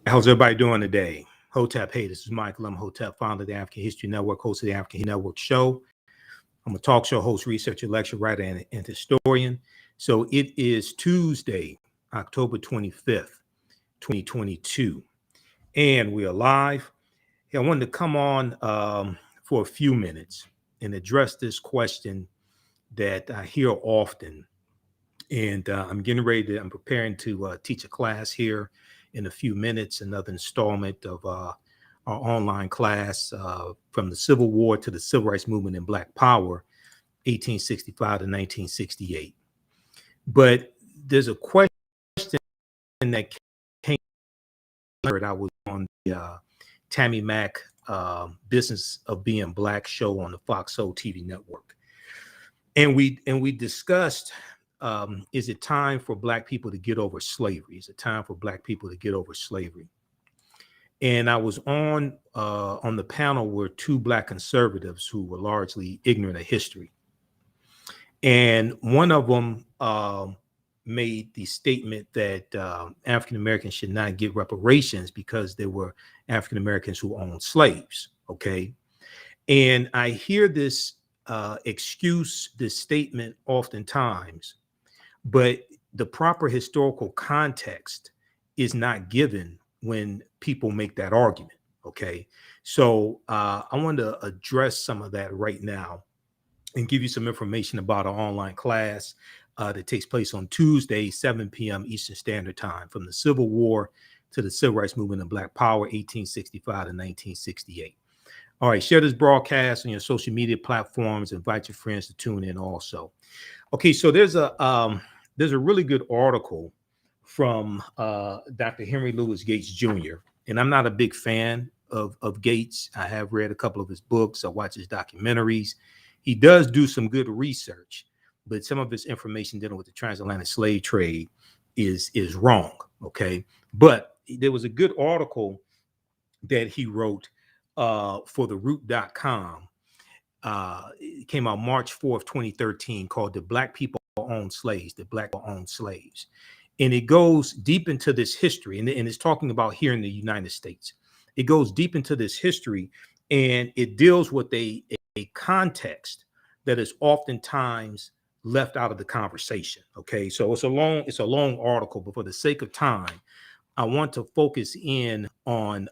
How's everybody doing today? Hotep, hey, this is Michael. I'm Hotep, founder of the African History Network, host of the African Network Show. I'm a talk show host, researcher, lecturer, writer, and historian. So it is Tuesday, October 25th, 2022, and we are live. Hey, I wanted to come on for a few minutes and address this question that I hear often. And I'm preparing to teach a class here in a few minutes, another installment of our online class from the Civil War to the Civil Rights Movement and Black Power, 1865 to 1968. But there's a question that came. I was on the Tammy Mack Business of Being Black show on the Fox Soul TV network, and we discussed. Is it time for Black people to get over slavery? Is it time for Black people to get over slavery? And I was on the panel were two Black conservatives who were largely ignorant of history. And one of them made the statement that African Americans should not get reparations because they were African Americans who owned slaves. Okay. And I hear this this statement oftentimes, but the proper historical context is not given when people make that argument. Okay. So I want to address some of that right now and give you some information about our online class that takes place on Tuesday, 7 p.m. Eastern Standard Time, from the Civil War to the Civil Rights Movement and Black Power, 1865 to 1968. All right, share this broadcast on your social media platforms. Invite your friends to tune in also. Okay, so there's a really good article from Dr. Henry Louis Gates Jr. And I'm not a big fan of Gates. I have read a couple of his books. I watch his documentaries. He does do some good research, but some of his information dealing with the transatlantic slave trade is wrong. Okay, but there was a good article that he wrote for theroot.com. It came out March 4th, 2013, called "The Black People Own Slaves." The Black People Own Slaves. And it goes deep into this history, and it's talking about here in the United States. It goes deep into this history, and it deals with a context that is oftentimes left out of the conversation. Okay, so it's a long article, but for the sake of time, I want to focus in on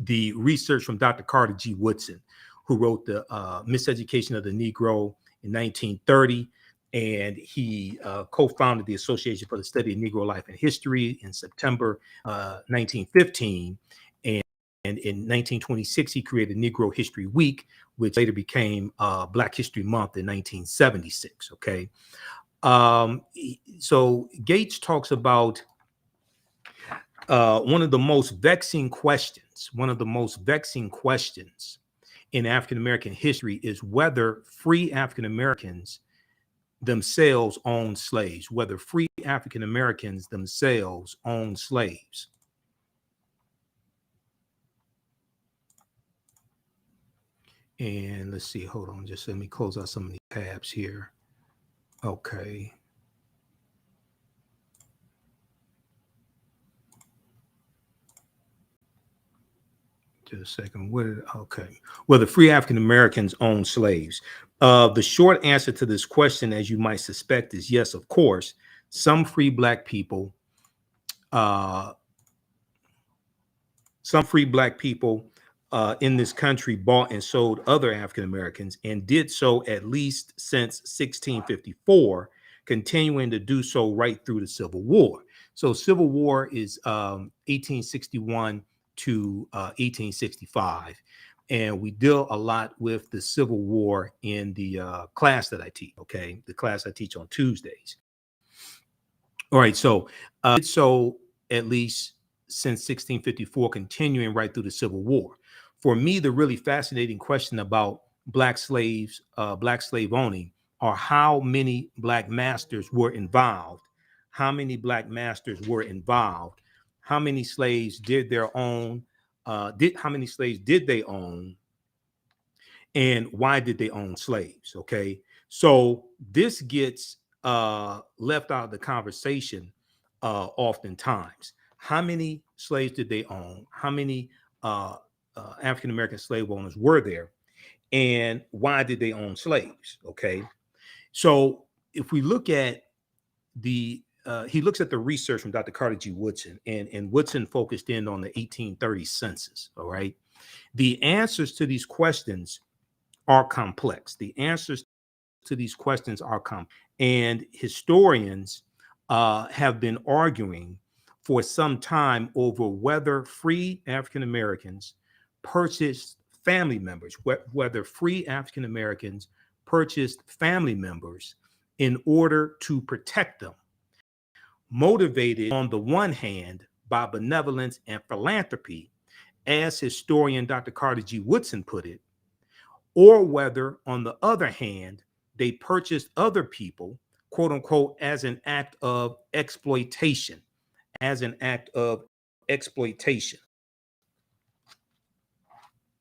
the research from Dr. Carter G. Woodson, who wrote the Miseducation of the Negro in 1930. And he co-founded the Association for the Study of Negro Life and History in September 1915. And in 1926, he created Negro History Week, which later became Black History Month in 1976. Okay. So Gates talks about one of the most vexing questions in African American history is whether free African Americans themselves own slaves, whether free African Americans themselves own slaves. And let's see, hold on, just let me close out some of these tabs here. Okay. Just a second. Okay. Whether free African Americans own slaves. The short answer to this question, as you might suspect, is yes, of course. Some free Black people in this country bought and sold other African Americans, and did so at least since 1654, continuing to do so right through the Civil War. So Civil War is 1861 to 1865. And we deal a lot with the Civil War in the class that I teach, okay? The class I teach on Tuesdays. All right, so at least since 1654, continuing right through the Civil War. For me, the really fascinating question about Black slave owning are how many Black masters were involved, how many slaves did they own, and why did they own slaves? Okay, so this gets left out of the conversation oftentimes. how many slaves did they own? How many African American slave owners were there? And why did they own slaves? Okay. So if we look at he looks at the research from Dr. Carter G. Woodson, and Woodson focused in on the 1830 census. All right. The answers to these questions are complex. The answers to these questions are complex. And historians have been arguing for some time over whether free African Americans purchased family members, whether free African Americans purchased family members in order to protect them, motivated on the one hand by benevolence and philanthropy, as historian Dr. Carter G. Woodson put it, or whether, on the other hand, they purchased other people, quote unquote, as an act of exploitation,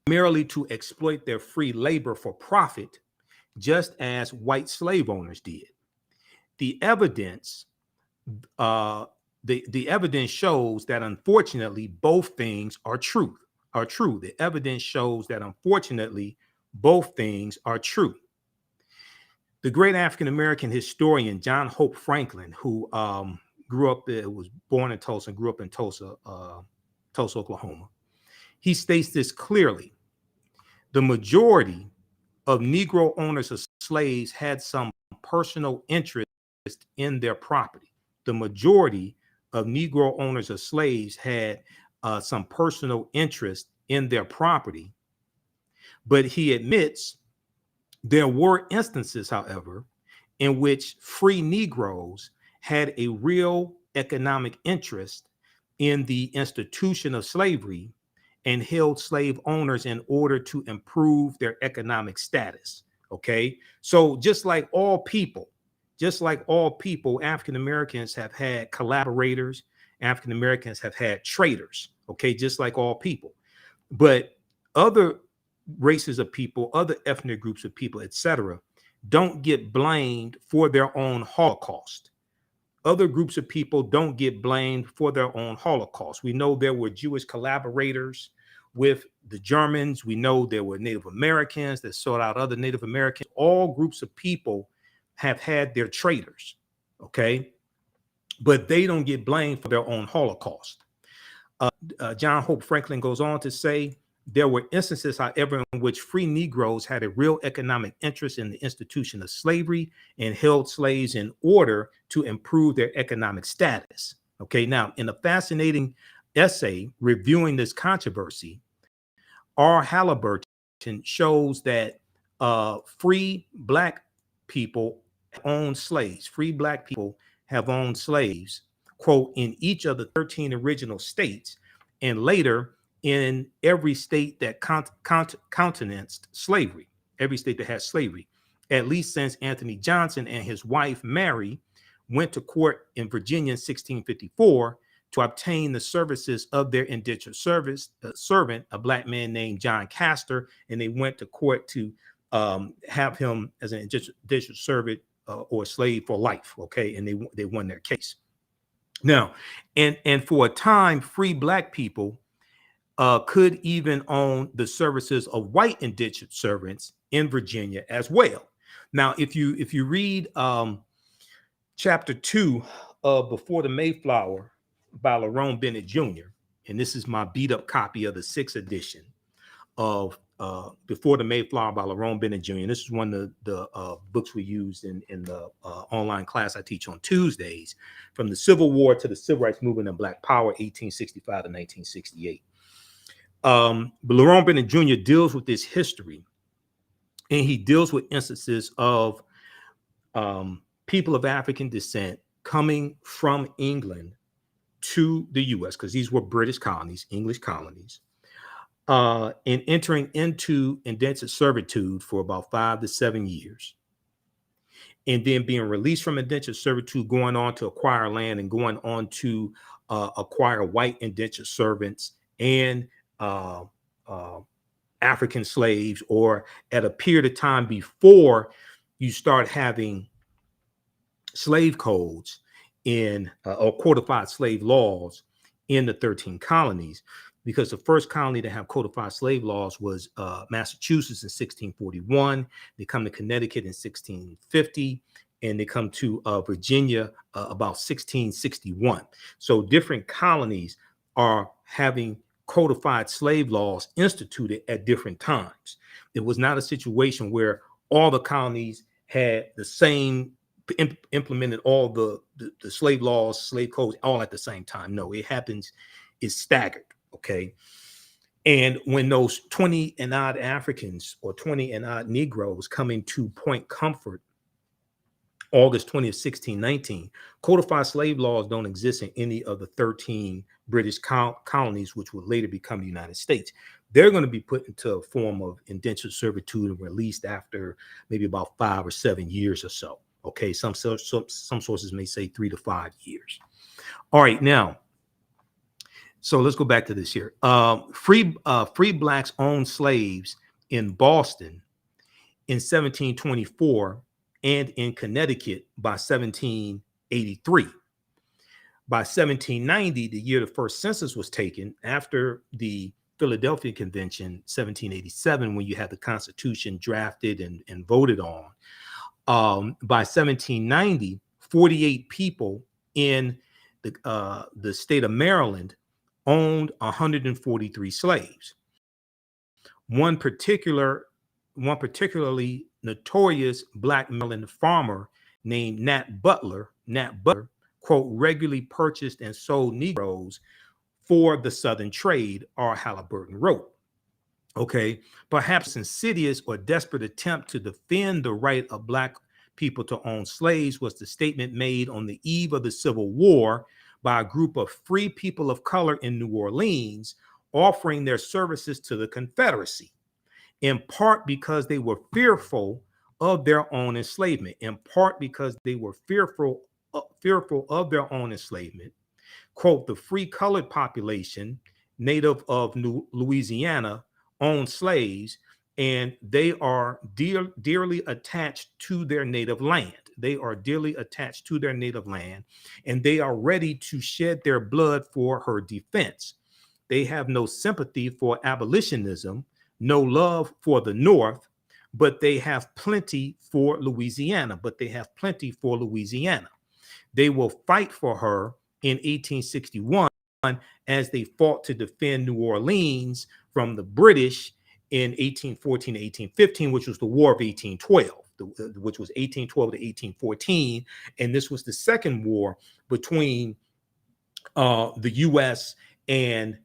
merely to exploit their free labor for profit, just as white slave owners did. The evidence, the evidence shows that unfortunately both things are true. The evidence shows that unfortunately both things are true. The great African American historian John Hope Franklin, who was born in Tulsa and grew up in Tulsa, Oklahoma, he states this clearly: the majority of Negro owners of slaves had some personal interest in their property. The majority of Negro owners of slaves had some personal interest in their property. But he admits there were instances, however, in which free Negroes had a real economic interest in the institution of slavery and held slave owners in order to improve their economic status. Okay, so just like all people, African Americans have had collaborators, African Americans have had traitors. Okay, just like all people. But other races of people, other ethnic groups of people, etc., don't get blamed for their own Holocaust. Other groups of people don't get blamed for their own Holocaust. We know there were Jewish collaborators with the Germans. We know there were Native Americans that sought out other Native Americans. All groups of people have had their traitors, okay? But they don't get blamed for their own Holocaust. John Hope Franklin goes on to say, there were instances, however, in which free Negroes had a real economic interest in the institution of slavery and held slaves in order to improve their economic status. Okay, now, in a fascinating essay reviewing this controversy, R. Halliburton shows that free Black people own slaves. Free Black people have owned slaves, quote, in each of the 13 original states, and later in every state that countenanced slavery, every state that has slavery, at least since Anthony Johnson and his wife Mary went to court in Virginia in 1654 to obtain the services of their indentured servant, a Black man named John Castor, and they went to court to have him as an indentured servant or slave for life. Okay, and they won their case. Now, and for a time, free Black people could even own the services of white indentured servants in Virginia as well. Now, if you read chapter 2 of Before the Mayflower by Lerone Bennett Jr., and this is my beat up copy of the 6th edition of Before the Mayflower by Lerone Bennett Jr. And this is one of the books we used in the online class I teach on Tuesdays, from the Civil War to the Civil Rights Movement and Black Power, 1865 to 1968. But Lerone Bennett Jr. deals with this history, and he deals with instances of people of African descent coming from England to the U.S., because these were British colonies, English colonies, and entering into indentured servitude for about 5 to 7 years, and then being released from indentured servitude, going on to acquire land and going on to acquire white indentured servants and African slaves, or at a period of time before you start having slave codes in or codified slave laws in the 13 colonies, because the first colony to have codified slave laws was Massachusetts in 1641. They come to Connecticut in 1650, and they come to Virginia about 1661. So different colonies are having codified slave laws instituted at different times. It was not a situation where all the colonies had the same implemented all the slave laws, slave codes all at the same time. No, it happens, it's staggered. Okay. And when those 20 and odd Africans or 20 and odd Negroes coming to Point Comfort, August 20th, 1619, codified slave laws don't exist in any of the 13 British colonies, which would later become the United States. They're going to be put into a form of indentured servitude and released after maybe about 5 or 7 years or so. Okay, some sources may say 3 to 5 years. All right, now, so let's go back to this here. Free blacks owned slaves in Boston in 1724 and in Connecticut by 1783. By 1790, the year the first census was taken, after the Philadelphia Convention, 1787, when you had the Constitution drafted and voted on, by 1790, 48 people in the state of Maryland owned 143 slaves. One particularly notorious Black Maryland farmer named Nat Butler, quote, regularly purchased and sold Negroes for the Southern trade, R. Halliburton wrote. Okay, perhaps insidious or desperate attempt to defend the right of Black people to own slaves was the statement made on the eve of the Civil War by a group of free people of color in New Orleans offering their services to the Confederacy, in part because they were fearful of their own enslavement, fearful of their own enslavement. Quote, the free colored population, native of Louisiana, own slaves, and they are dearly attached to their native land. They are dearly attached to their native land, and they are ready to shed their blood for her defense. They have no sympathy for abolitionism, no love for the North, but they have plenty for Louisiana. They will fight for her in 1861 as they fought to defend New Orleans from the British in 1814 to 1815, which was the War of 1812, which was 1812 to 1814. And this was the second war between the U.S. and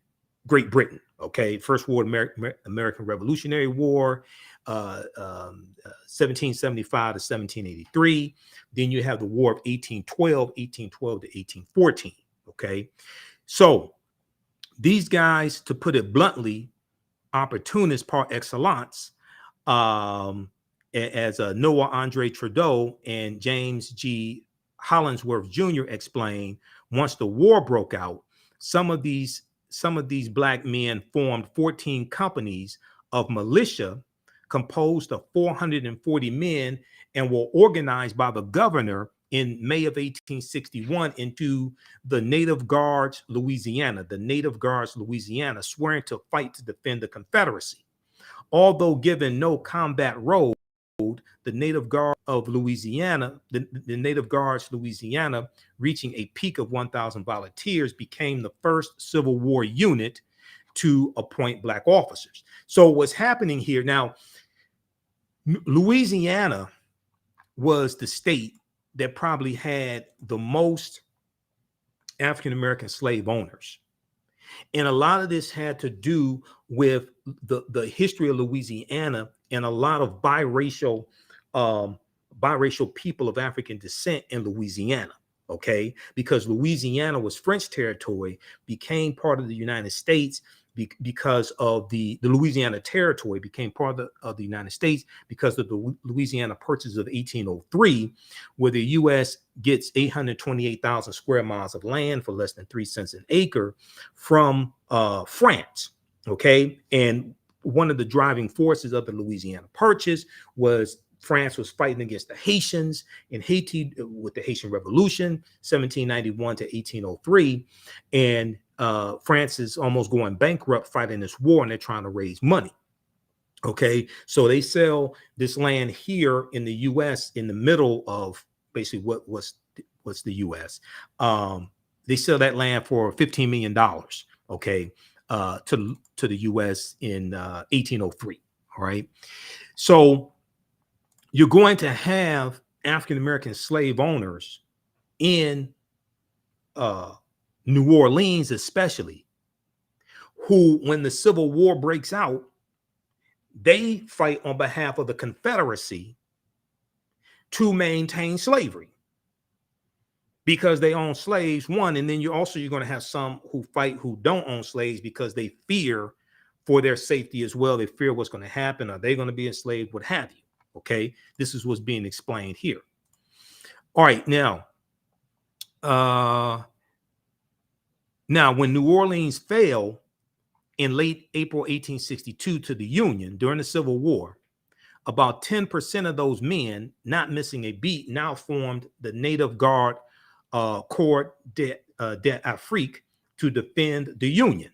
Great Britain. Okay, First War, American Revolutionary War, 1775 to 1783. Then you have the War of 1812 to 1814. Okay, so these guys, to put it bluntly, opportunists par excellence, as Noah Andre Trudeau and James G. Hollingsworth Jr. explained, once the war broke out, some of these Black men formed 14 companies of militia composed of 440 men and were organized by the governor in May of 1861 into the Native Guards Louisiana, swearing to fight to defend the Confederacy. Although given no combat role, the Native Guard of Louisiana, the Native Guards Louisiana, reaching a peak of 1,000 volunteers, became the first Civil War unit to appoint Black officers. So what's happening here now, Louisiana was the state that probably had the most African-American slave owners. And a lot of this had to do with the history of Louisiana and a lot of biracial people of African descent in Louisiana. Okay, because Louisiana was French territory, became part of the United States because of the Louisiana Territory became part of the United States because of the Louisiana Purchase of 1803, where the U.S. gets 828,000 square miles of land for less than 3 cents an acre from France. Okay, and one of the driving forces of the Louisiana Purchase was France was fighting against the Haitians in Haiti with the Haitian Revolution, 1791 to 1803. And France is almost going bankrupt fighting this war, and they're trying to raise money. Okay, so they sell this land here in the U.S. in the middle of basically what's the U.S. They sell that land for $15 million. Okay, to the U.S. in 1803. All right, so you're going to have African American slave owners in New Orleans, especially, who, when the Civil War breaks out, they fight on behalf of the Confederacy to maintain slavery because they own slaves, one. And then you're going to have some who fight who don't own slaves because they fear for their safety as well. They fear what's going to happen. Are they going to be enslaved? What have you? Okay. This is what's being explained here. All right. Now, when New Orleans fell in late April 1862 to the Union during the Civil War, about 10% of those men, not missing a beat, now formed the Native Guard Corps d'Afrique to defend the Union.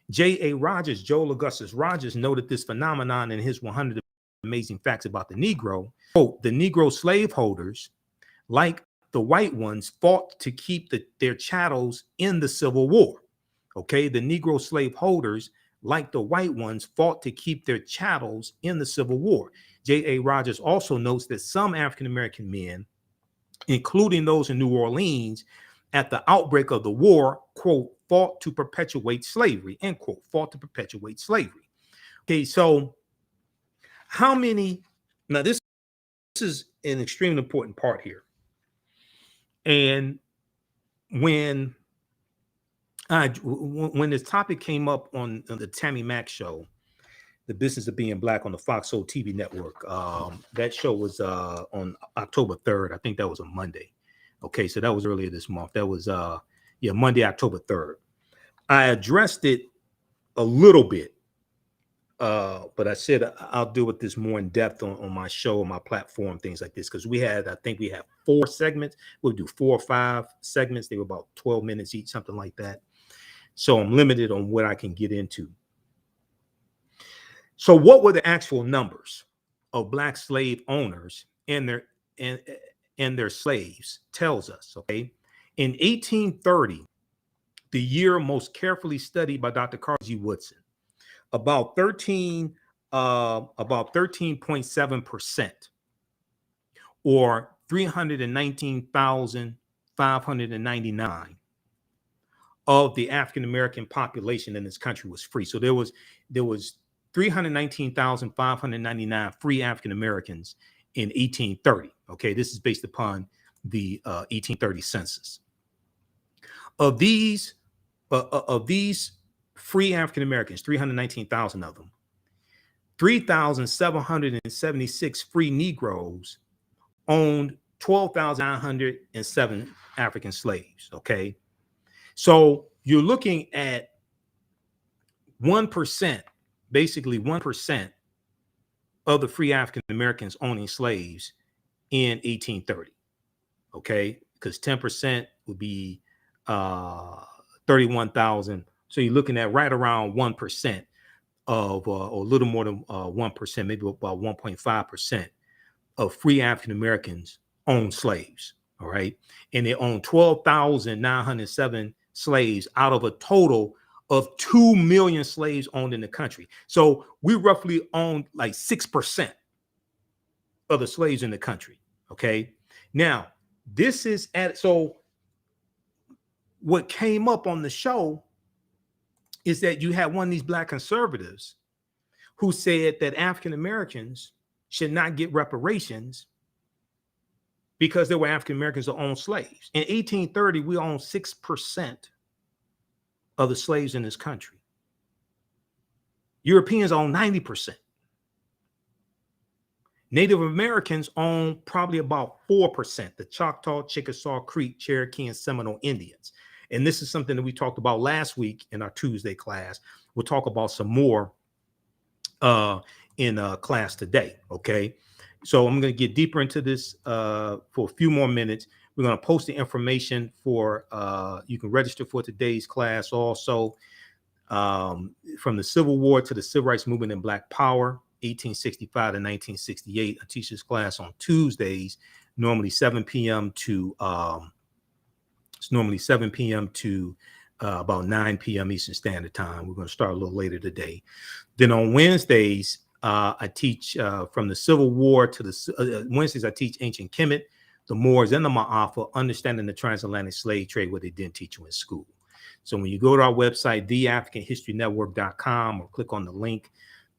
J.A. Rogers, Joel Augustus Rogers, noted this phenomenon in his 100 Amazing Facts About the Negro. Quote, the Negro slaveholders, like the white ones, fought to keep their chattels in the Civil War. Okay, the Negro slaveholders, like the white ones, fought to keep their chattels in the Civil War. J.A. Rogers also notes that some African-American men, including those in New Orleans, at the outbreak of the war, quote, fought to perpetuate slavery, end quote, fought to perpetuate slavery. Okay, so how many, now this is an extremely important part here. And when this topic came up on the Tammy Mack show, The Business of Being Black on the Fox Soul TV network, that show was on October 3rd. I think that was a Monday. Okay, so that was earlier this month. That was Monday, October 3rd. I addressed it a little bit, but I said I'll deal with this more in depth on my show, on my platform, things like this, because I think we have 4 segments. We'll do 4 or 5 segments. They were about 12 minutes each, something like that. So I'm limited on what I can get into. So what were the actual numbers of Black slave owners and their slaves tells us, okay? In 1830, the year most carefully studied by Dr. Carl G. Woodson, about 13.7%, or 319,599 of the African American population in this country was free. So there was 319,599 free African Americans in 1830. Okay, this is based upon the 1830 census. Of these free African Americans, 319,000 of them, 3,776 free Negroes owned 12,907 African slaves. Okay, so you're looking at 1%, basically 1% of the free African Americans owning slaves in 1830. Okay, because 10% would be 31,000. So you're looking at right around 1% of, or a little more than 1%, maybe about 1.5% of free African Americans own slaves. All right, and they own 12,907 slaves out of a total of 2 million slaves owned in the country. So we roughly own like 6% of the slaves in the country. Okay. Now, so what came up on the show is that you had one of these Black conservatives who said that African Americans should not get reparations because there were African Americans that owned slaves. In 1830, we owned 6% of the slaves in this country. Europeans own 90%. Native Americans own probably about 4%, the Choctaw, Chickasaw, Creek, Cherokee, and Seminole Indians. And this is something that we talked about last week in our Tuesday class. We'll talk about some more in class today, okay? So I'm going to get deeper into this for a few more minutes. We're going to post the information for, you can register for today's class also. From the Civil War to the Civil Rights Movement and Black Power, 1865 to 1968. I teach this class on Tuesdays, normally 7 p.m. to about 9 p.m. Eastern Standard Time. We're going to start a little later today. Then on Wednesdays, I teach from the Civil War to the Wednesdays. I teach ancient Kemet, the Moors, and the Ma'afa, understanding the transatlantic slave trade, what they didn't teach you in school. So when you go to our website, theafricanhistorynetwork.com, or click on the link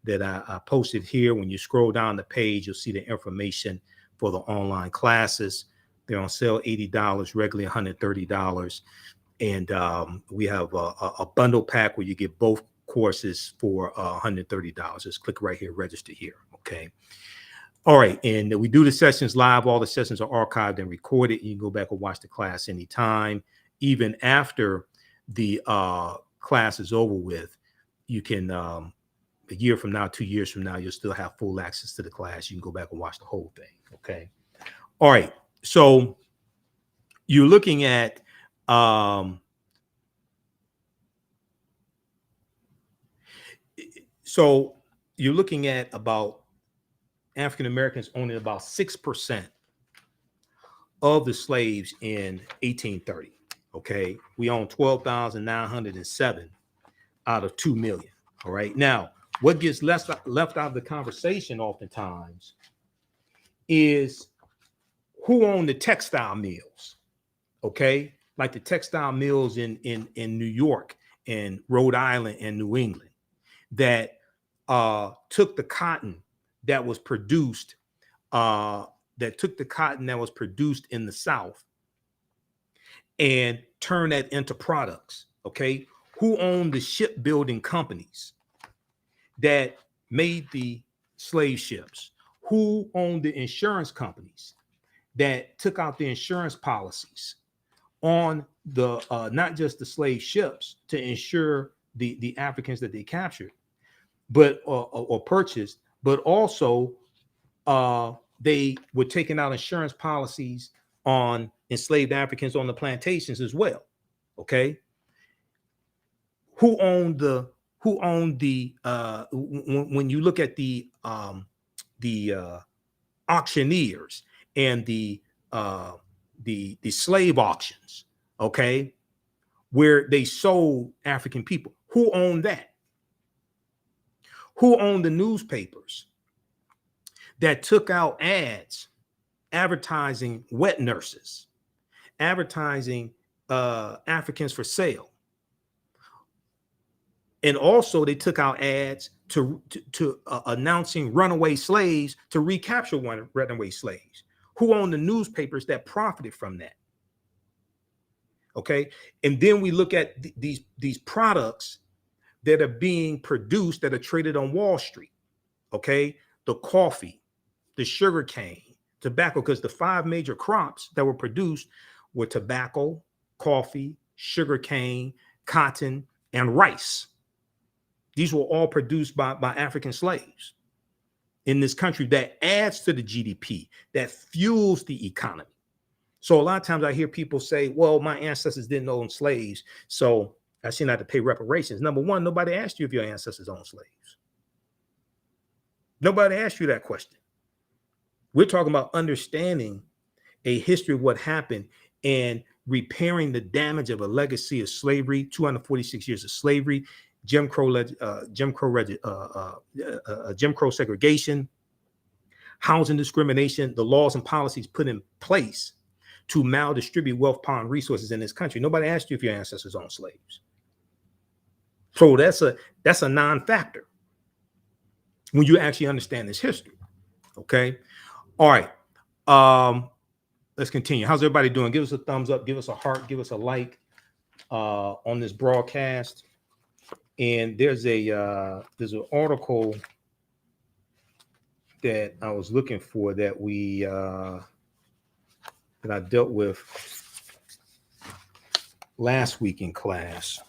that I posted here, when you scroll down the page, you'll see the information for the online classes. They're on sale $80, regularly $130. And we have a bundle pack where you get both courses for $130. Just click right here, register here. Okay. All right. And we do the sessions live. All the sessions are archived and recorded. You can go back and watch the class anytime. Even after the class is over with, you can, a year from now, 2 years from now, you'll still have full access to the class. You can go back and watch the whole thing. Okay. All right. So you're looking at, about African Americans owning about 6% of the slaves in 1830. Okay, we own 12,907 out of 2 million. All right, now what gets left out of the conversation oftentimes is who owned the textile mills. Okay, like the textile mills in New York and Rhode Island and New England that took the cotton that was produced in the South and turned that into products. Okay, who owned the shipbuilding companies that made the slave ships? Who owned the insurance companies that took out the insurance policies on the not just the slave ships to insure the Africans that they captured, but or purchased, but also they were taking out insurance policies on enslaved Africans on the plantations as well. Okay, who owned the when you look at the auctioneers and the slave auctions, okay, where they sold African people, who owned that? Who owned the newspapers that took out ads advertising wet nurses, advertising Africans for sale? And also they took out ads to announcing runaway slaves to recapture runaway slaves. Who owned the newspapers that profited from that? Okay, and then we look at these products that are being produced that are traded on Wall Street. Okay, the coffee, the sugar cane, tobacco, because the 5 major crops that were produced were tobacco, coffee, sugar cane, cotton, and rice. These were all produced by African slaves in this country. That adds to the GDP, that fuels the economy. So a lot of times I hear people say, well, my ancestors didn't own slaves, so I shouldn't have to pay reparations. Number one, nobody asked you if your ancestors owned slaves. Nobody asked you that question. We're talking about understanding a history of what happened and repairing the damage of a legacy of slavery, 246 years of slavery, Jim Crow segregation, housing discrimination, the laws and policies put in place to maldistribute wealth, power, and resources in this country. Nobody asked you if your ancestors owned slaves. So that's a non-factor when you actually understand this history. Okay. All right. Let's continue. How's everybody doing? Give us a thumbs up, give us a heart, give us a like on this broadcast. And there's an article that I was looking for that that I dealt with last week in class.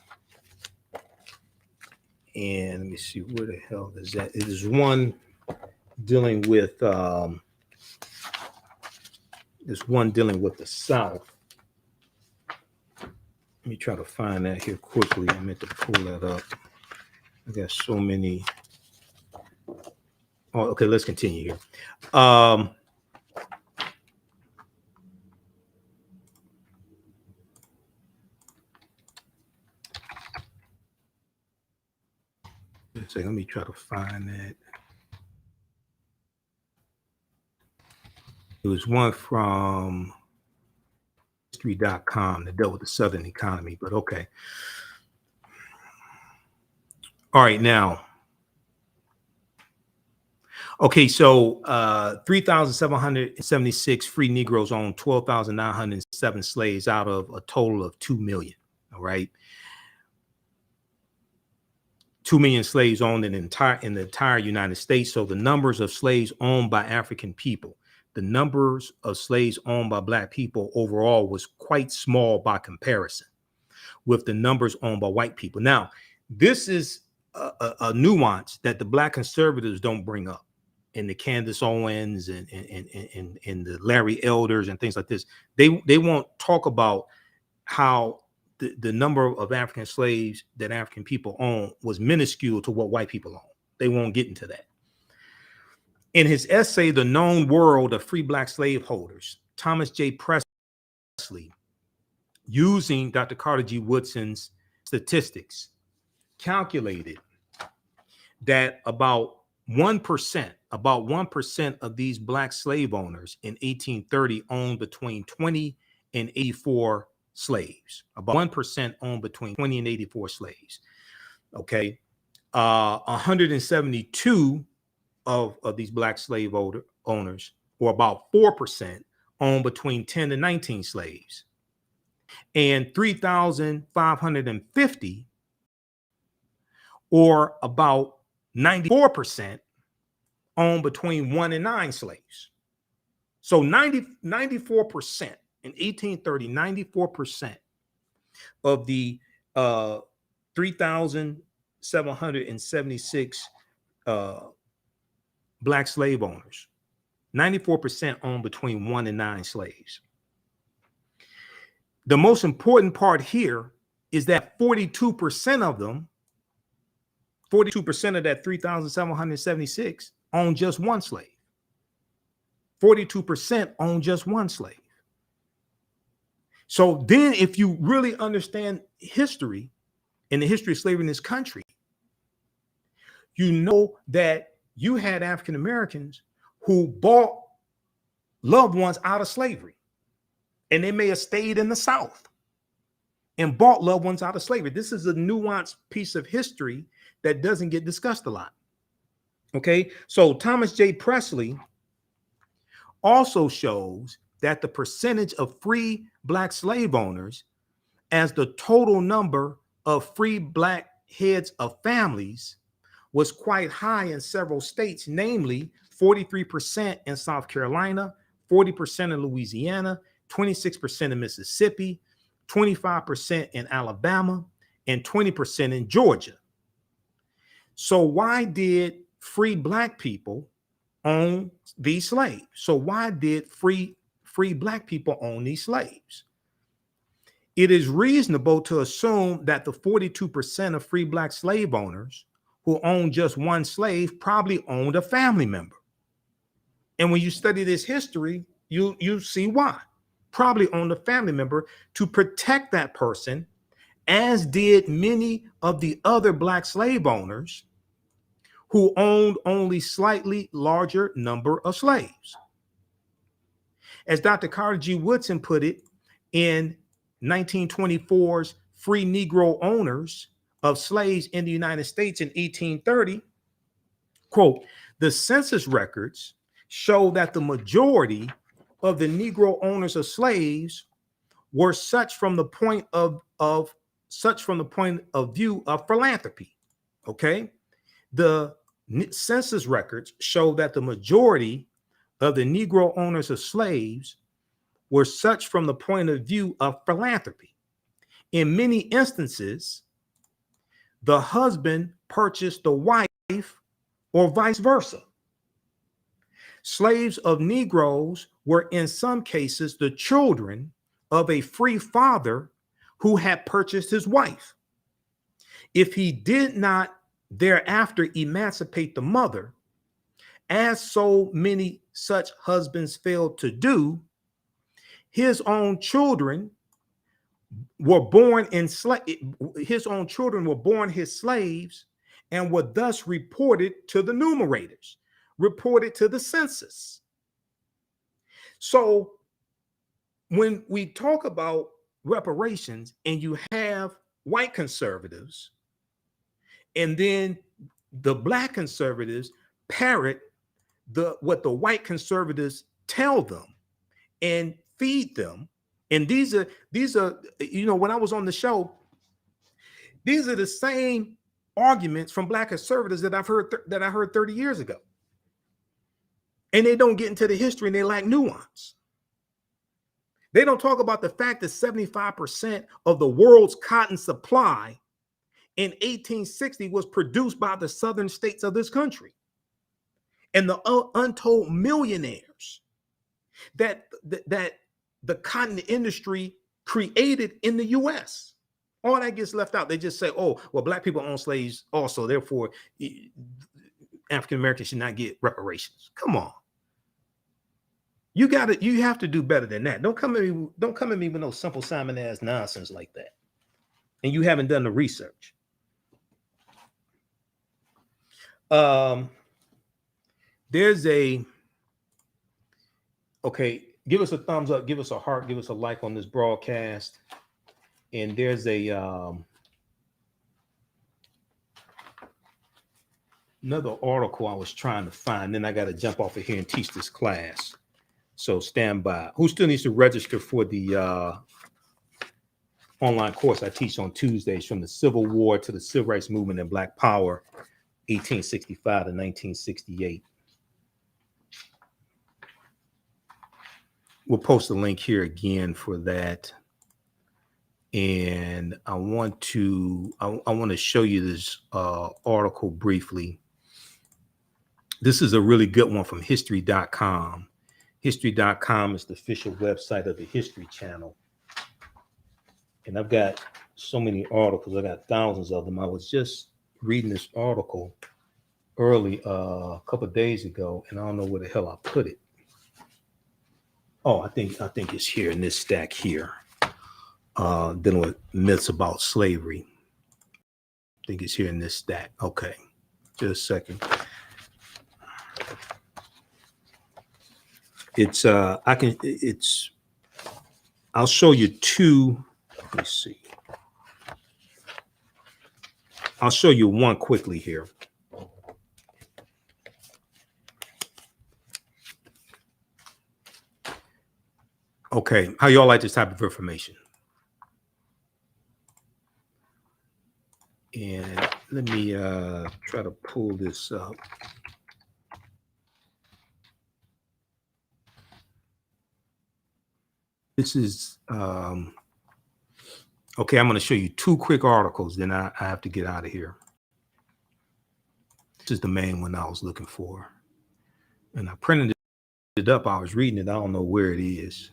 And let me see, where the hell is that? It is one dealing with There's one dealing with the South. Let me try to find that here quickly. I meant to pull that up. I got so many. Oh, okay, let's continue here. Let me try to find that. It was one from history.com that dealt with the Southern economy, but okay. All right, now. Okay, so 3,776 free Negroes owned 12,907 slaves out of a total of 2 million. All right. 2 million slaves owned in the entire United States. So the numbers of slaves owned by African people, the numbers of slaves owned by Black people overall was quite small by comparison with the numbers owned by white people. Now, this is a nuance that the Black conservatives don't bring up, and the Candace Owens and the Larry Elders and things like this. They won't talk about how the number of African slaves that African people own was minuscule to what white people own. They won't get into that. In his essay, The Known World of Free Black Slaveholders, Thomas J. Presley, using Dr. Carter G. Woodson's statistics, calculated that about 1% of these Black slave owners in 1830 owned between 20 and 84 slaves. About 1% owned between 20 and 84 slaves. Okay. 172 of these Black slave owners, or about 4%, owned between 10 and 19 slaves. And 3,550, or about 94%, owned between 1 and 9 slaves. So 94% in 1830, 94% of the 3,776 Black slave owners, 94% owned between 1 and 9 slaves. The most important part here is that 42% of them, 42% of that 3,776 own just one slave. 42% own just one slave. So then if you really understand history and the history of slavery in this country, you know that you had African Americans who bought loved ones out of slavery, and they may have stayed in the South and bought loved ones out of slavery. This is a nuanced piece of history that doesn't get discussed a lot. Okay, so Thomas J. Presley also shows that the percentage of free Black slave owners as the total number of free Black heads of families was quite high in several states, namely 43% in South Carolina, 40% in Louisiana, 26% in Mississippi, 25% in Alabama, and 20% in Georgia. So why did free Black people own these slaves? So why did free Black people own these slaves? It is reasonable to assume that the 42% of free Black slave owners who owned just one slave probably owned a family member. And when you study this history, you see why. Probably owned a family member to protect that person, as did many of the other Black slave owners who owned only slightly larger number of slaves. As Dr. Carter G. Woodson put it in 1924's Free Negro Owners of Slaves in the United States in 1830, quote, the census records show that the majority of the Negro owners of slaves were such from the point of view of philanthropy. Okay, the census records show that the majority of the Negro owners of slaves were such from the point of view of philanthropy. In many instances, the husband purchased the wife or vice versa. Slaves of Negroes were in some cases the children of a free father who had purchased his wife. If he did not thereafter emancipate the mother, as so many such husbands failed to do, his own children were born his own children were born his slaves and were thus reported to the numerators, reported to the census. So when we talk about reparations and you have white conservatives and then the black conservatives parrot what the white conservatives tell them and feed them. And these are, when I was on the show, these are the same arguments from black conservatives that I heard 30 years ago. And they don't get into the history and they lack nuance. They don't talk about the fact that 75% of the world's cotton supply in 1860 was produced by the southern states of this country. And the untold millionaires that the cotton industry created in the US. All that gets left out. They just say, oh, well, black people own slaves also, therefore African Americans should not get reparations. Come on. You have to do better than that. Don't come at me with no simple Simon ass nonsense like that. And you haven't done the research. Okay, give us a thumbs up, give us a heart, give us a like on this broadcast. And there's another article I was trying to find. Then I got to jump off of here and teach this class. So stand by. Who still needs to register for the online course I teach on Tuesdays, from the Civil War to the Civil Rights Movement and Black Power, 1865 to 1968. We'll post a link here again for that. And I want to show you this article briefly. This is a really good one from history.com. History.com is the official website of the History Channel. And I've got so many articles. I got thousands of them. I was just reading this article early a couple of days ago, and I don't know where the hell I put it. Oh, I think it's here in this stack here. Dealing with myths about slavery. I think it's here in this stack. Okay, just a second. I'll show you two. Let me see. I'll show you one quickly here. Okay, how y'all like this type of information? And let me try to pull this up. This is okay. I'm going to show you two quick articles, then I have to get out of here. This is the main one I was looking for, and I printed it up. I was reading it. I don't know where it is.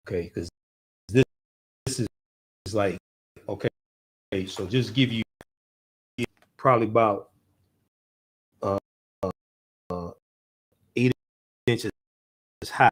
Okay, because this is like, okay, so just give you probably about 8 inches high.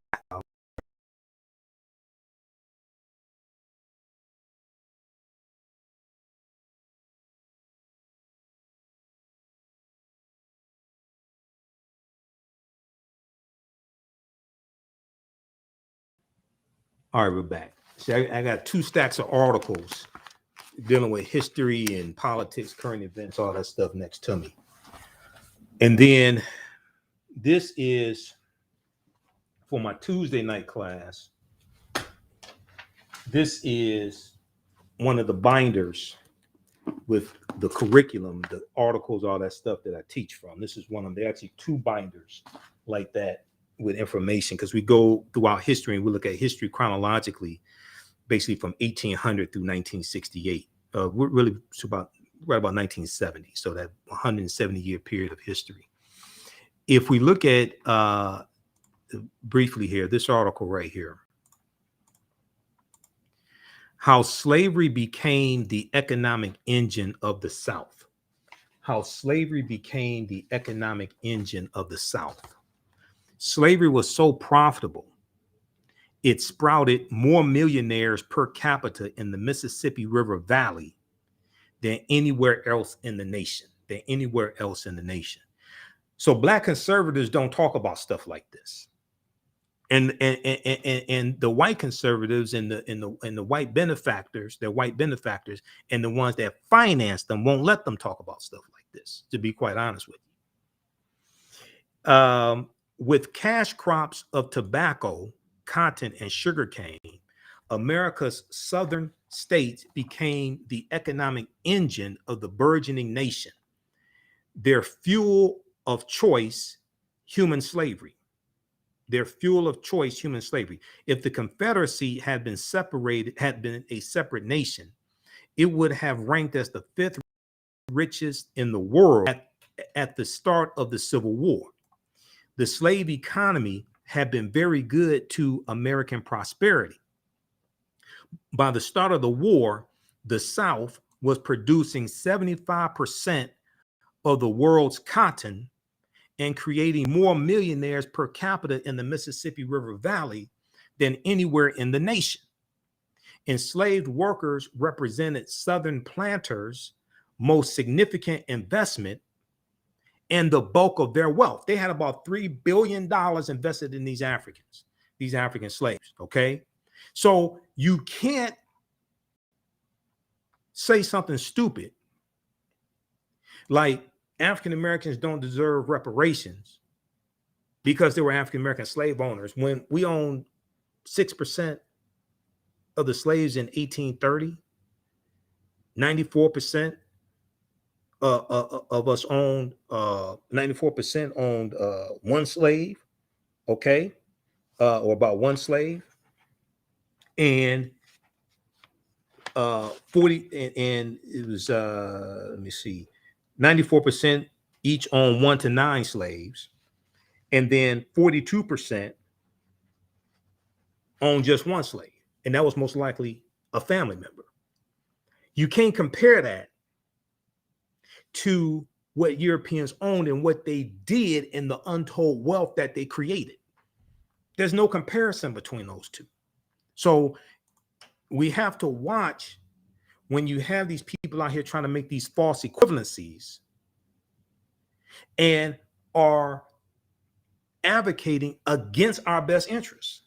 All right, we're back. See, I got two stacks of articles dealing with history and politics, current events, all that stuff next to me. And then this is for my Tuesday night class. This is one of the binders with the curriculum, the articles, all that stuff that I teach from. This is one of them. They're actually two binders like that with information, because we go throughout history and we look at history chronologically, basically from 1800 through 1968. we're really it's about right about 1970. So that 170-year period of history. If we look at briefly here, this article right here, how slavery became the economic engine of the South. How slavery became the economic engine of the South. Slavery was so profitable, it sprouted more millionaires per capita in the Mississippi River Valley than anywhere else in the nation. So Black conservatives don't talk about stuff like this. And the white conservatives and the white benefactors, they're white benefactors, and the ones that finance them won't let them talk about stuff like this, to be quite honest with you. With cash crops of tobacco, cotton, and sugarcane, America's southern states became the economic engine of the burgeoning nation. Their fuel of choice, human slavery. If the Confederacy had been a separate nation, it would have ranked as the 5th richest in the world at the start of the Civil War. The slave economy had been very good to American prosperity. By the start of the war, the South was producing 75% of the world's cotton and creating more millionaires per capita in the Mississippi River Valley than anywhere in the nation. Enslaved workers represented Southern planters' most significant investment and the bulk of their wealth. They had about $3 billion invested in these African slaves, okay? So you can't say something stupid like African Americans don't deserve reparations because they were African American slave owners when we owned 6% of the slaves in 1830. 94% of us owned 94% owned one slave, okay, or about one slave, and 40 and it was let me see, 94% each owned 1 to 9 slaves, and then 42% owned just one slave, and that was most likely a family member. You can't compare that to what Europeans owned and what they did in the untold wealth that they created. There's no comparison between those two. So we have to watch when you have these people out here trying to make these false equivalencies and are advocating against our best interests.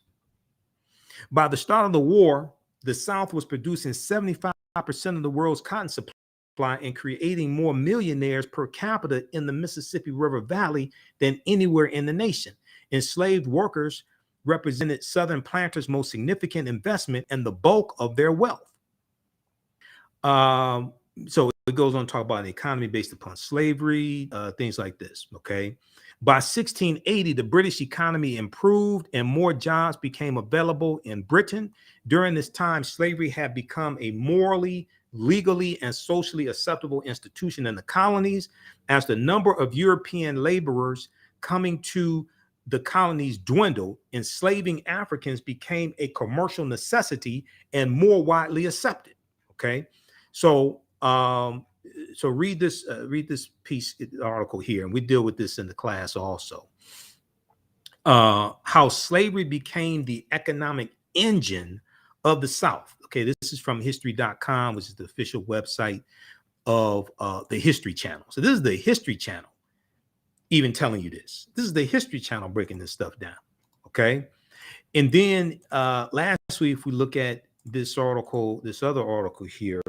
By the start of the war, the South was producing 75% of the world's cotton supply and creating more millionaires per capita in the Mississippi River Valley than anywhere in the nation. Enslaved workers represented Southern planters' most significant investment and the bulk of their wealth. So it goes on to talk about an economy based upon slavery, things like this, okay? By 1680, the British economy improved and more jobs became available in Britain. During this time, slavery had become a morally, legally, and socially acceptable institution in the colonies. As the number of European laborers coming to the colonies dwindled, enslaving Africans became a commercial necessity and more widely accepted, okay? So read this piece, article here, and we deal with this in the class also. How slavery became the economic engine of the South. Okay, this is from history.com, which is the official website of the History Channel. So this is the History Channel even telling you this. This is the History Channel breaking this stuff down, okay? And then lastly, if we look at this article, this other article here,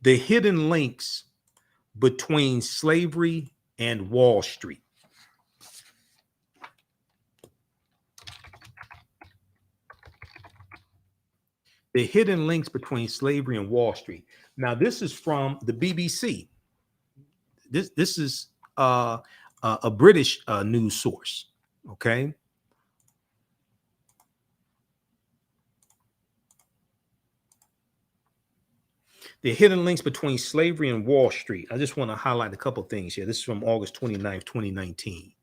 the hidden links between slavery and Wall Street. The hidden links between slavery and Wall Street. Now, this is from the BBC. This is a British news source, okay? The hidden links between slavery and Wall Street. I just want to highlight a couple things here. This is from August 29th, 2019.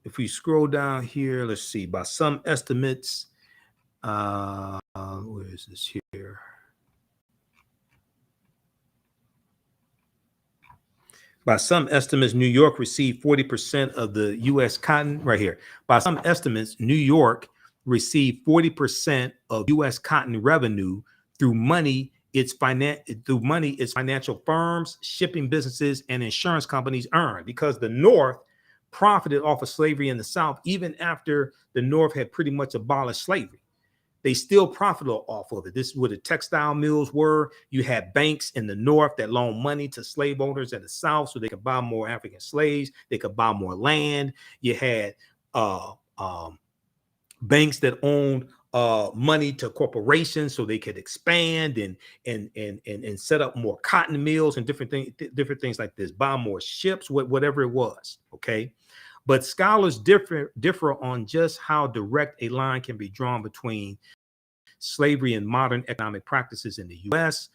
If we scroll down here, let's see. By some estimates, where is this here? By some estimates, New York received 40% of the U.S. cotton. Right here. By some estimates, New York received 40% of U.S. cotton revenue through money its financial firms, shipping businesses, and insurance companies earned, because the North profited off of slavery in the South. Even after the North had pretty much abolished slavery, they still profited off of it. This is where the textile mills were. You had banks in the North that loaned money to slave owners in the South so they could buy more African slaves. They could buy more land. You had banks that owned money to corporations so they could expand and set up more cotton mills and different things like this, buy more ships, whatever it was. Okay. But scholars differ on just how direct a line can be drawn between slavery and modern economic practices in the U.S.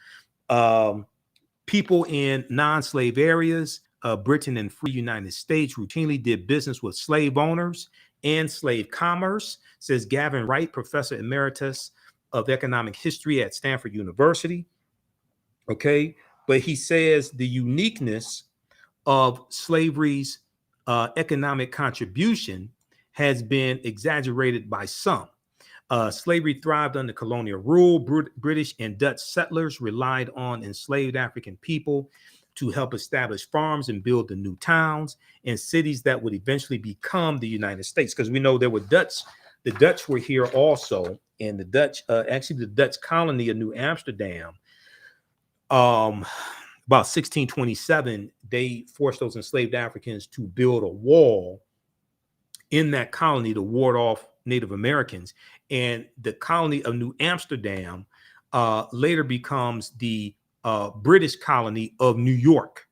People in non-slave areas, Britain and free United States, routinely did business with slave owners and slave commerce, says Gavin Wright, professor emeritus of economic history at Stanford University. Okay, but he says the uniqueness of slavery's economic contribution has been exaggerated by some. Slavery thrived under colonial rule. British and Dutch settlers relied on enslaved African people to help establish farms and build the new towns and cities that would eventually become the United States. Because we know there were the Dutch were here also, and the Dutch, actually the Dutch colony of New Amsterdam, about 1627, they forced those enslaved Africans to build a wall in that colony to ward off Native Americans. And the colony of New Amsterdam later becomes the British colony of New York.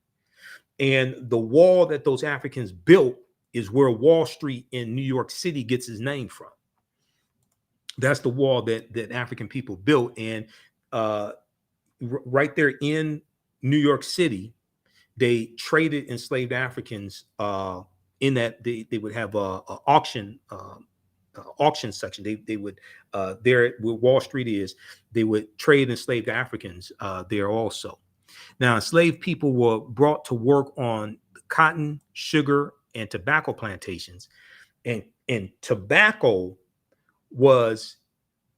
And the wall that those Africans built is where Wall Street in New York City gets its name from. That's the wall that African people built. And right there in New York City, they traded enslaved Africans in that they would have a auction section. They would there where Wall Street is, they would trade enslaved Africans there also. Now, enslaved people were brought to work on cotton, sugar, and tobacco plantations, and tobacco was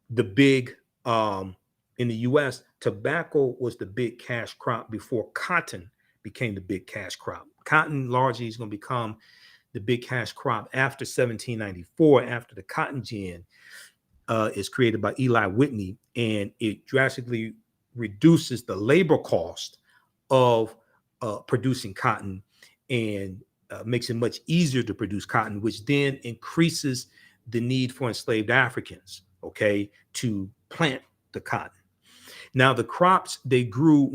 the big in the U.S. Tobacco was the big cash crop before cotton became the big cash crop. Cotton largely is going to become the big cash crop after 1794, after the cotton gin is created by Eli Whitney, and it drastically reduces the labor cost of producing cotton and makes it much easier to produce cotton, which then increases the need for enslaved Africans, okay, to plant the cotton. Now, the crops they grew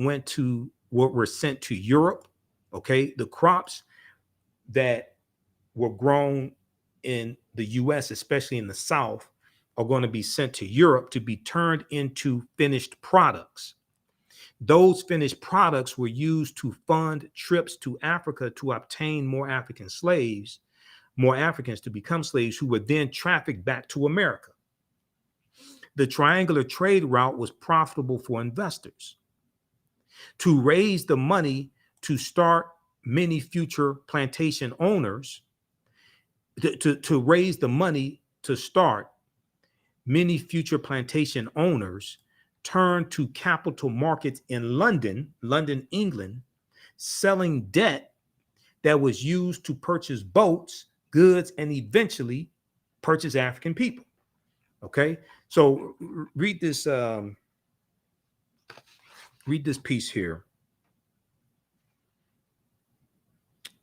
were sent to Europe, okay? The crops that were grown in the U.S., especially in the South, are going to be sent to Europe to be turned into finished products. Those finished products were used to fund trips to Africa to obtain more African slaves, more Africans to become slaves who were then trafficked back to America. The triangular trade route was profitable for investors. To raise the money to start many future plantation owners, to raise the money to start, many future plantation owners turned to capital markets in London, England, selling debt that was used to purchase boats, goods, and eventually purchase African people. Okay, so read this piece here.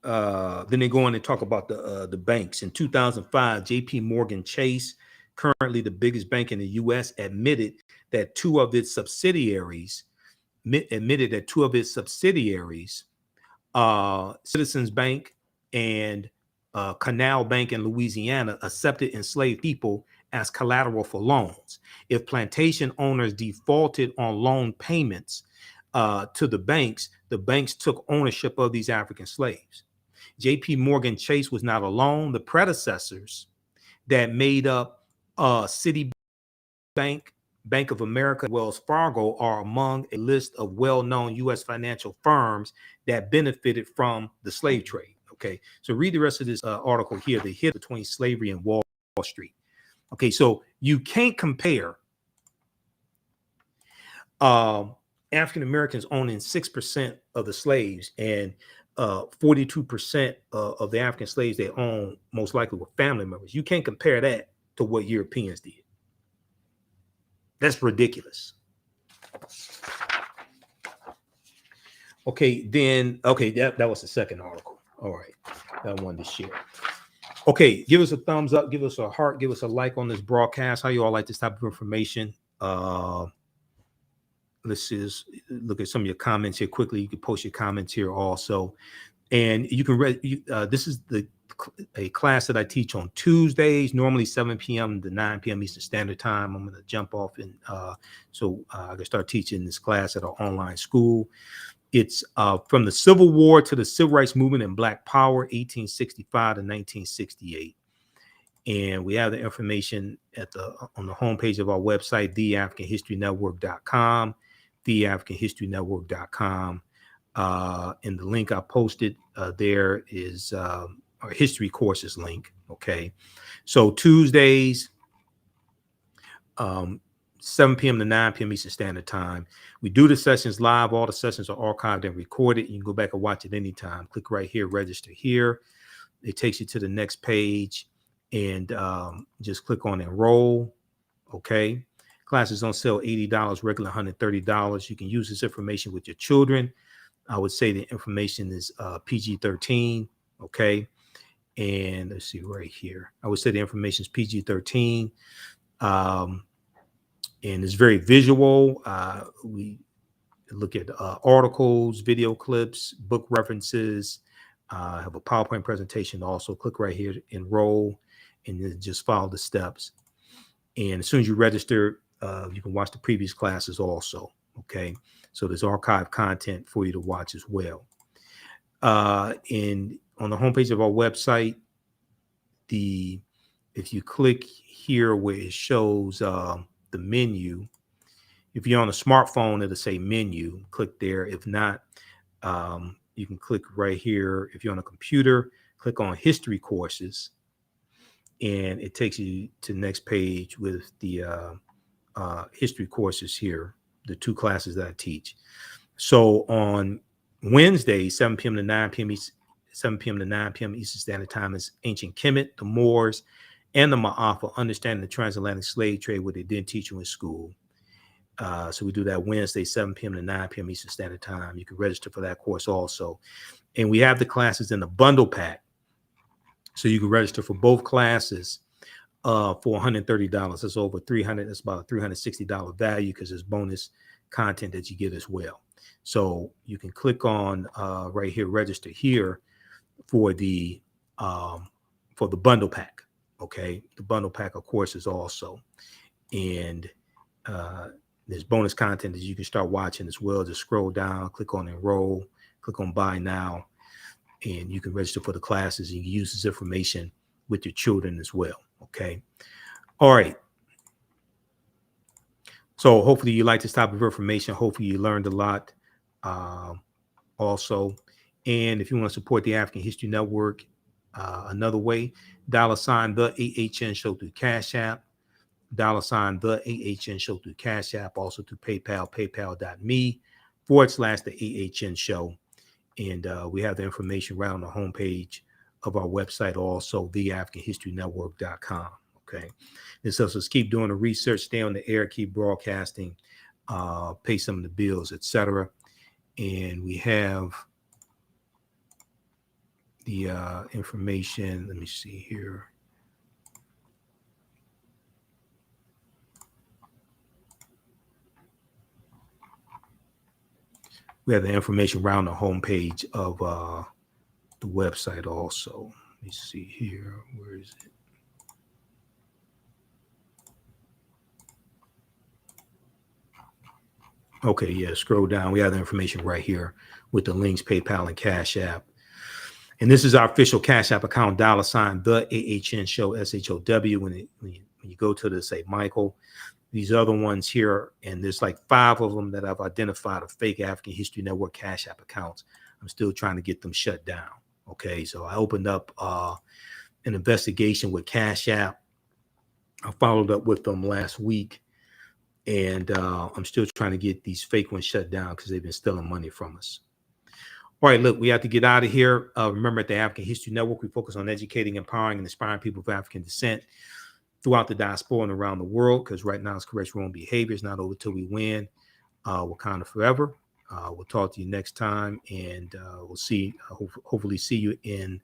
Then they go on and talk about the banks. In 2005, J.P. Morgan Chase, currently the biggest bank in the U.S., admitted that two of its subsidiaries, Citizens Bank and Canal Bank in Louisiana accepted enslaved people as collateral for loans. If plantation owners defaulted on loan payments to the banks took ownership of these African slaves. J.P. Morgan Chase was not alone. The predecessors that made up Citibank, Bank of America, Wells Fargo are among a list of well-known U.S. financial firms that benefited from the slave trade. Okay, so read the rest of this article here, the hit between slavery and Wall Street. Okay, so you can't compare African Americans owning 6% of the slaves and 42% of the African slaves they own most likely were family members. You can't compare that to what Europeans did. That's ridiculous. Okay, then, okay, that was the second article. All right, that I wanted to share. Okay, give us a thumbs up, give us a heart, give us a like on this broadcast. How you all like this type of information? Let's just look at some of your comments here quickly. You can post your comments here also. And you can read, this is a class that I teach on Tuesdays, normally 7 p.m. to 9 p.m. Eastern Standard Time. I'm going to jump off and so I can start teaching this class at our online school. It's from the Civil War to the Civil Rights Movement and Black Power, 1865 to 1968. And we have the information on the homepage of our website, theafricanhistorynetwork.com, theafricanhistorynetwork.com. And the link I posted there is our history courses link. Okay, so Tuesdays, 7 p.m. to 9 p.m. Eastern Standard Time. We do the sessions live. All the sessions are archived and recorded. You can go back and watch it anytime. Click right here, register here. It takes you to the next page and just click on enroll. Okay. Classes on sale $80, regular $130. You can use this information with your children. I would say the information is PG-13. Okay. And let's see right here. I would say the information is PG-13. And it's very visual. We look at articles, video clips, book references. Have a PowerPoint presentation also. Click right here, enroll, and then just follow the steps. And as soon as you register, you can watch the previous classes also. Okay, so there's archived content for you to watch as well. And on the homepage of our website, if you click here where it shows the menu, if you're on a smartphone, it'll say menu. Click there. If not, you can click right here. If you're on a computer, click on history courses, and it takes you to the next page with the history courses here, the two classes that I teach. So on Wednesday, 7 p.m. to 9 p.m. 7 p.m. to 9 p.m. Eastern Standard Time is Ancient Kemet, the Moors, and the Ma'afa, Understanding the Transatlantic Slave Trade, what they didn't teach you in school. So we do that Wednesday, 7 p.m. to 9 p.m. Eastern Standard Time. You can register for that course also. And we have the classes in the bundle pack. So you can register for both classes for $130. That's over $300. That's about a $360 value because there's bonus content that you get as well. So you can click on right here, register here for the bundle pack. Okay, the bundle pack of courses also. And there's bonus content that you can start watching as well. Just scroll down, click on enroll, click on buy now, and you can register for the classes. You can use this information with your children as well. Okay. All right. So hopefully you like this type of information. Hopefully you learned a lot also. And if you want to support the African History Network another way, $the AHN show through Cash App, $the AHN show through Cash App, also through PayPal, paypal.me/the AHN show. And we have the information right on the homepage of our website, also theafricanhistorynetwork.com. Okay. And so let's keep doing the research, stay on the air, keep broadcasting, pay some of the bills, etc. And we have the information. Let me see here. We have the information around the homepage of the website also. Let me see here. Where is it? Okay, yeah, scroll down. We have the information right here with the links, PayPal and Cash App. And this is our official Cash App account, $ the AHN show, SHOW. When you go to the, say, Michael, these other ones here, and there's like 5 of them that I've identified are fake African History Network Cash App accounts. I'm still trying to get them shut down. Okay, so I opened up an investigation with Cash App. I followed up with them last week, and I'm still trying to get these fake ones shut down because they've been stealing money from us. All right, look, we have to get out of here. Remember, at the African History Network, we focus on educating, empowering, and inspiring people of African descent throughout the diaspora and around the world, because right now it's correct wrong behavior. It's not over till we win. Wakanda forever. We'll talk to you next time, and we'll see, hopefully see you in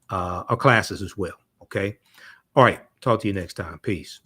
our classes as well. Okay. All right. Talk to you next time. Peace.